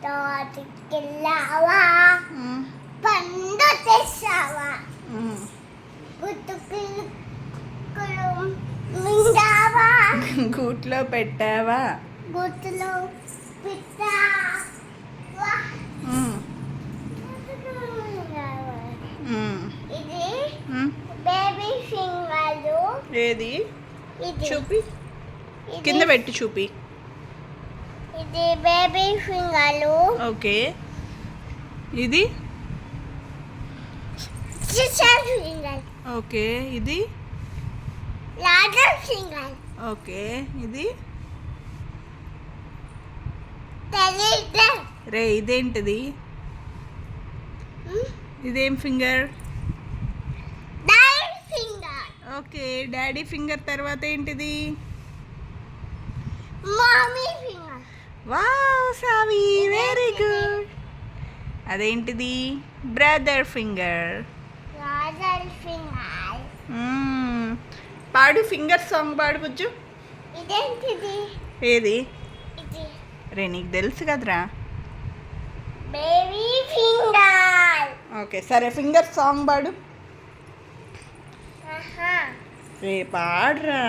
తోటకెళ్ళావా పండు తెచ్చావా మింగావా గూట్లో పెట్టావా గుట్టులో పెట్టావా ఇది బేబీ ఫింగర్లు ఏది చూపి కింద పెట్టి చూపి ఇది బేబీ ఫింగర్లు ఓకే ఇది సిస్టర్ ఫింగర్ ఓకే ఇది లార్జర్ ఫింగర్ ఓకే ఇది తెలీదు రే ఇదేంటిది ఇదేం finger daddy finger okay daddy finger తర్వాత ఏంటిది mummy finger wow Savi very good అదేంటిది బ్రదర్ ఫింగర్ లార్జర్ ఫింగర్ పాడు ఫింగర్ సాంగ్ పాడు బుజ్జు ఇదేంటిది ఏది ఇది రే నీకు తెలుసు కదరా బేబీ ఫింగర్ ఓకే సరే ఫింగర్ సాంగ్ పాడు ఆహా రే పాడరా